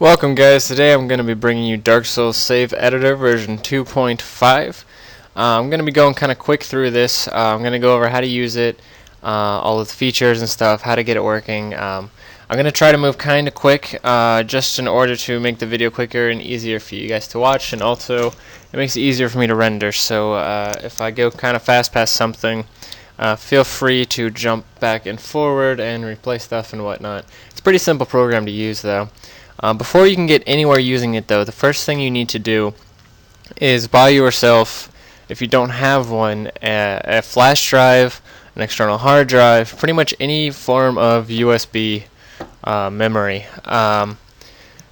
Welcome guys, today I'm going to be bringing you Dark Souls Save Editor version 2.5. I'm going to be going kind of quick through this. I'm going to go over how to use it, all of the features and stuff, how to get it working. I'm going to try to move kind of quick just in order to make the video quicker and easier for you guys to watch, and also it makes it easier for me to render. So if I go kind of fast past something, feel free to jump back and forward and replace stuff and whatnot. It's a pretty simple program to use though. Before you can get anywhere using it though, the first thing you need to do is buy yourself, if you don't have one, a flash drive, an external hard drive, pretty much any form of USB memory. And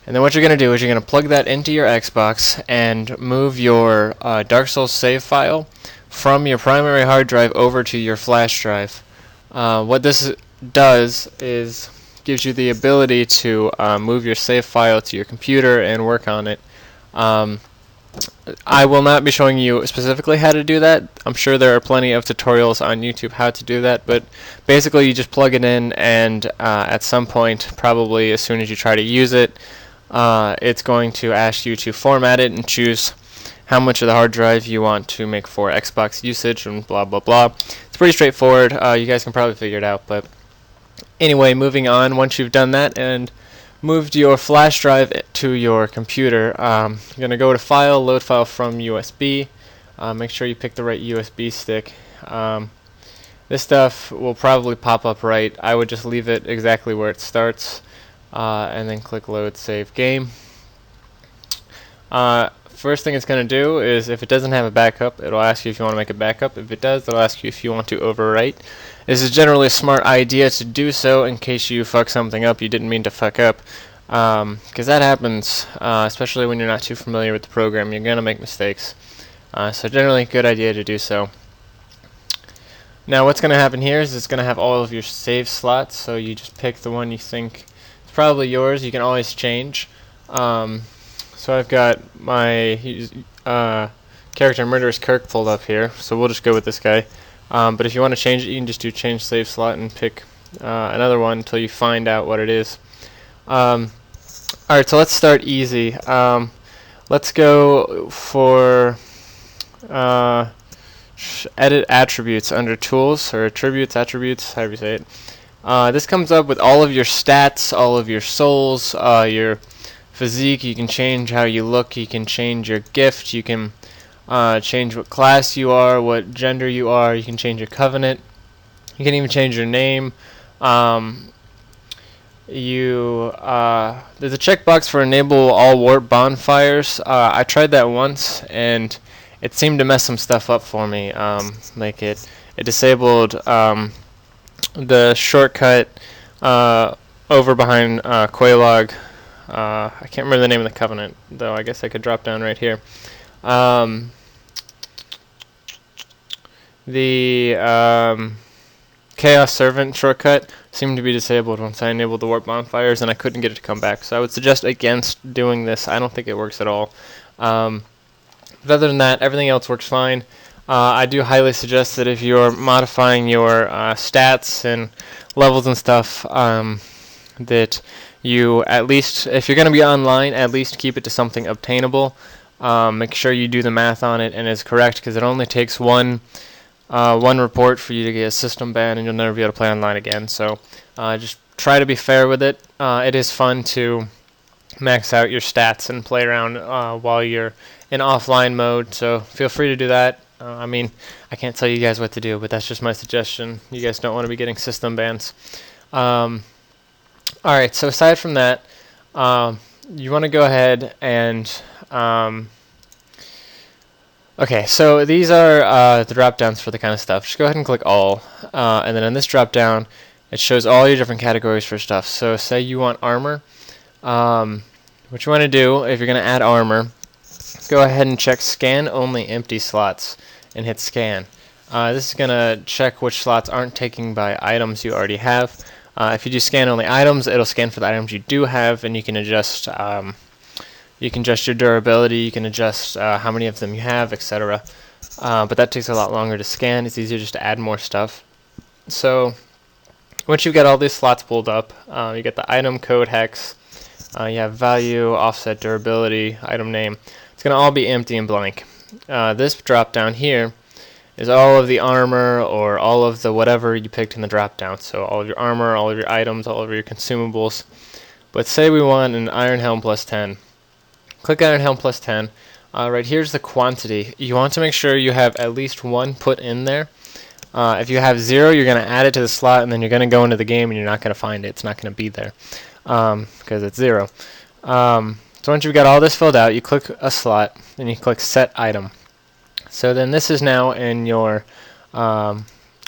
then what you're going to do is you're going to plug that into your Xbox and move your Dark Souls save file from your primary hard drive over to your flash drive. What this does is gives you the ability to move your save file to your computer and work on it. I will not be showing you specifically how to do that. I'm sure there are plenty of tutorials on YouTube how to do that, but basically you just plug it in, and at some point, probably as soon as you try to use it, it's going to ask you to format it and choose how much of the hard drive you want to make for Xbox usage and blah blah blah. It's pretty straightforward. You guys can probably figure it out, but anyway, moving on, once you've done that and moved your flash drive to your computer, you're going to go to File, Load File from USB. Make sure you pick the right USB stick. This stuff will probably pop up right. I would just leave it exactly where it starts, and then click Load Save Game. First thing it's going to do is, if it doesn't have a backup, it'll ask you if you want to make a backup. If it does, it'll ask you if you want to overwrite. This is generally a smart idea to do so in case you fuck something up you didn't mean to fuck up, because that happens, especially when you're not too familiar with the program. You're going to make mistakes. So generally, good idea to do so. Now what's going to happen here is it's going to have all of your save slots, so you just pick the one you think is probably yours. You can always change. So I've got my character Murderous Kirk pulled up here, so we'll just go with this guy. But if you want to change it, you can just do change save slot and pick another one until you find out what it is. Alright, so let's start easy. Let's go for edit attributes under tools, or attributes, however you say it. This comes up with all of your stats, all of your souls, your physique. You can change how you look, you can change your gift, you can change what class you are, what gender you are, you can change your covenant, you can even change your name. There's a checkbox for enable all warp bonfires. I tried that once and it seemed to mess some stuff up for me. Like it disabled the shortcut over behind Quelaag. I can't remember the name of the covenant, though. I guess I could drop down right here. The Chaos Servant shortcut seemed to be disabled once I enabled the warp bonfires, and I couldn't get it to come back. So I would suggest against doing this. I don't think it works at all. But other than that, everything else works fine. I do highly suggest that if you're modifying your stats and levels and stuff, that you, at least if you're going to be online, at least keep it to something obtainable. Make sure you do the math on it and it's correct, because it only takes one report for you to get a system ban and you'll never be able to play online again. So just try to be fair with it. It is fun to max out your stats and play around while you're in offline mode, so feel free to do that. I mean, I can't tell you guys what to do, but that's just my suggestion. You guys don't want to be getting system bans. Alright, so aside from that, you want to go ahead and okay, so these are the drop downs for the kind of stuff. Just go ahead and click all, and then in this drop down it shows all your different categories for stuff. So say you want armor. What you want to do, if you're going to add armor, go ahead and check scan only empty slots and hit scan. This is going to check which slots aren't taken by items you already have. If you do scan only items, it'll scan for the items you do have, and you can adjust your durability, you can adjust how many of them you have, etc. But that takes a lot longer to scan. It's easier just to add more stuff. So once you've got all these slots pulled up, you get the item code hex, You have value, offset, durability, item name. It's going to all be empty and blank. This drop down here is all of the armor or all of the whatever you picked in the drop down. So all of your armor, all of your items, all of your consumables. But say we want an Iron Helm plus 10. Click Iron Helm plus 10. Right here's the quantity. You want to make sure you have at least one put in there. If you have 0, you're going to add it to the slot, and then you're going to go into the game and you're not going to find it. It's not going to be there because it's 0. So once you've got all this filled out, you click a slot and you click Set Item. So then this is now in your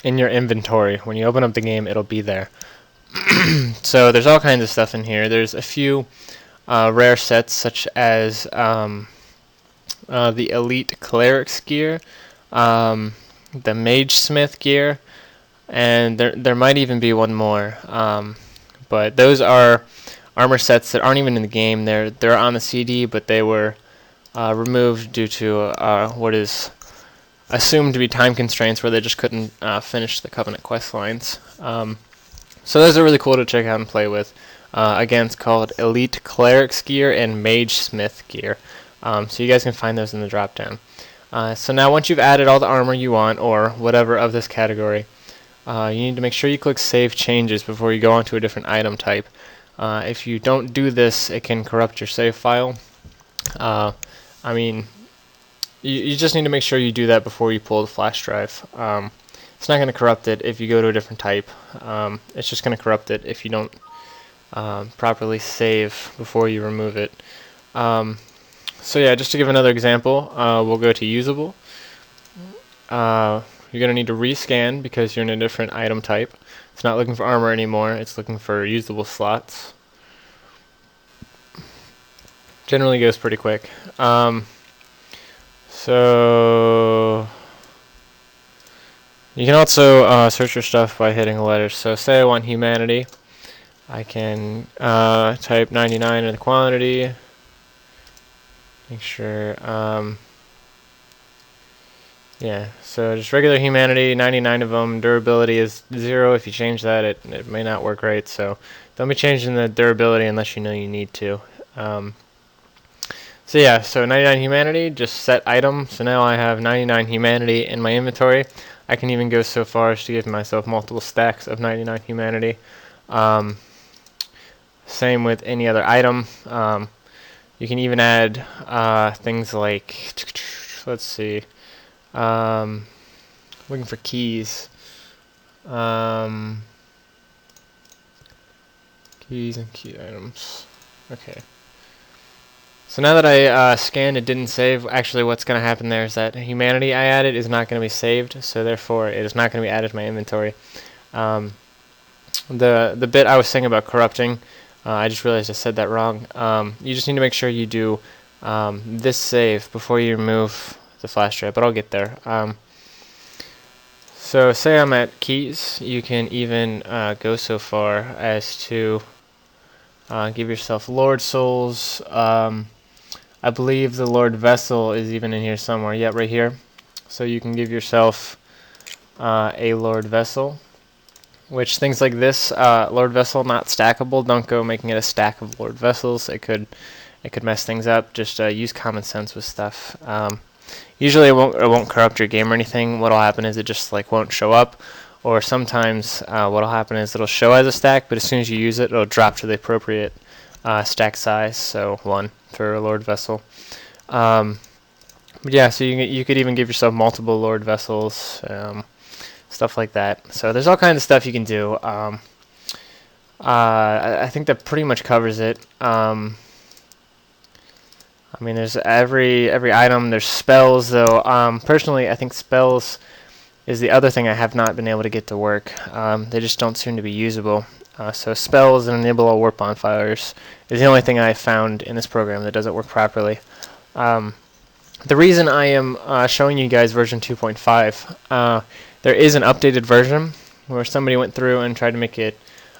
inventory. When you open up the game, it'll be there. So there's all kinds of stuff in here. There's a few rare sets, such as the Elite Cleric's gear, the Mage Smith gear, and there might even be one more. But those are armor sets that aren't even in the game. They're on the CD, but they were removed due to what is assumed to be time constraints, where they just couldn't finish the Covenant quest lines. So those are really cool to check out and play with. Again, it's called Elite Cleric's gear and Mage Smith gear. So you guys can find those in the drop down. So now once you've added all the armor you want, or whatever of this category, you need to make sure you click Save Changes before you go on to a different item type. If you don't do this, it can corrupt your save file. I mean, you just need to make sure you do that before you pull the flash drive. It's not going to corrupt it if you go to a different type. It's just going to corrupt it if you don't properly save before you remove it. So yeah, just to give another example, we'll go to Usable. You're going to need to rescan because you're in a different item type. It's not looking for armor anymore, it's looking for usable slots. Generally goes pretty quick. So you can also search your stuff by hitting letters. So say I want humanity, I can type 99 in the quantity. Make sure, yeah, so just regular humanity, 99 of them. Durability is 0. If you change that, it may not work right, so don't be changing the durability unless you know you need to. So yeah, so 99 humanity, just set item. So now I have 99 humanity in my inventory. I can even go so far as to give myself multiple stacks of 99 humanity. Same with any other item. You can even add things like, let's see, looking for keys. Keys and key items. Okay. So now that I scanned, it didn't save. Actually, what's going to happen there is that humanity I added is not going to be saved, so therefore it is not going to be added to my inventory. The bit I was saying about corrupting, I just realized I said that wrong. You just need to make sure you do this save before you remove the flash drive, but I'll get there. So say I'm at keys, you can even go so far as to give yourself Lord Souls. I believe the Lord Vessel is even in here somewhere. Yeah, right here. So you can give yourself a Lord Vessel. Which things like this, Lord Vessel not stackable. Don't go making it a stack of Lord Vessels. It could mess things up. Just use common sense with stuff. Usually it won't corrupt your game or anything. What'll happen is it just like won't show up, or sometimes what'll happen is it'll show as a stack, but as soon as you use it, it'll drop to the appropriate stack size. So 1 for a Lord Vessel. But yeah, so you could even give yourself multiple Lord Vessels. Stuff like that. So there's all kinds of stuff you can do. I think that pretty much covers it. I mean, there's every item. There's spells, though. Personally, I think spells is the other thing I have not been able to get to work. They just don't seem to be usable. So spells and enable all warp bonfires is the only thing I found in this program that doesn't work properly. The reason I am showing you guys version 2.5, there is an updated version where somebody went through and tried to make it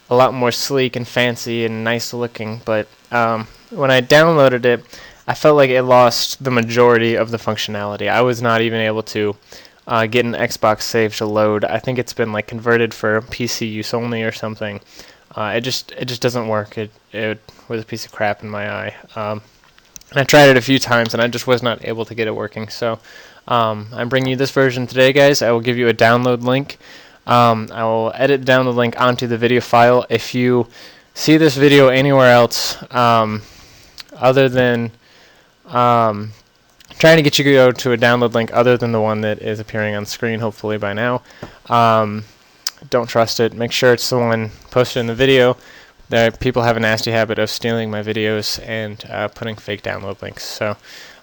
a lot more sleek and fancy and nice looking, but when I downloaded it, I felt like it lost the majority of the functionality. I was not even able to get an Xbox save to load. I think it's been like converted for PC use only or something. it just doesn't work. It was a piece of crap in my eye. And I tried it a few times, and I just was not able to get it working. So I'm bringing you this version today, guys. I will give you a download link. I will edit the download link onto the video file. If you see this video anywhere else other than trying to get you to go to a download link other than the one that is appearing on screen, hopefully by now, don't trust it. Make sure it's the one posted in the video. People have a nasty habit of stealing my videos and putting fake download links. So,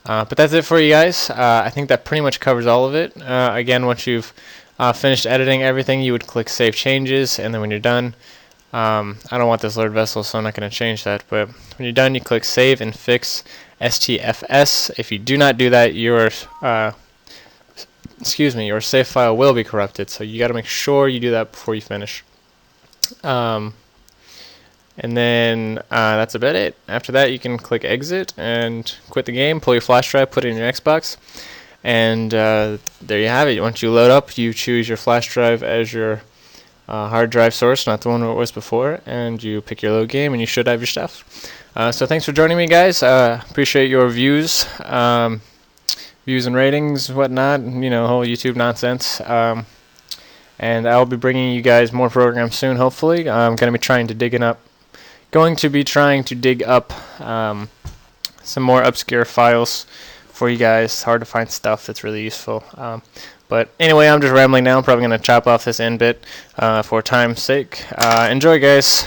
but that's it for you guys. I think that pretty much covers all of it. Again, once you've finished editing everything, you would click Save Changes, and then when you're done, I don't want this load vessel, so I'm not going to change that. But when you're done, you click Save and Fix STFS. If you do not do that, your your save file will be corrupted. So you got to make sure you do that before you finish. And then that's about it. After that, you can click Exit and quit the game. Pull your flash drive, put it in your Xbox, and there you have it. Once you load up, you choose your flash drive as your hard drive source, not the one it was before, and you pick your load game, and you should have your stuff. So thanks for joining me, guys. Appreciate your views and ratings, whatnot, whole YouTube nonsense. And I'll be bringing you guys more programs soon, hopefully. I'm going to be trying to dig up some more obscure files for you guys. Hard to find stuff that's really useful. But anyway, I'm just rambling now. I'm probably going to chop off this end bit for time's sake. Enjoy, guys.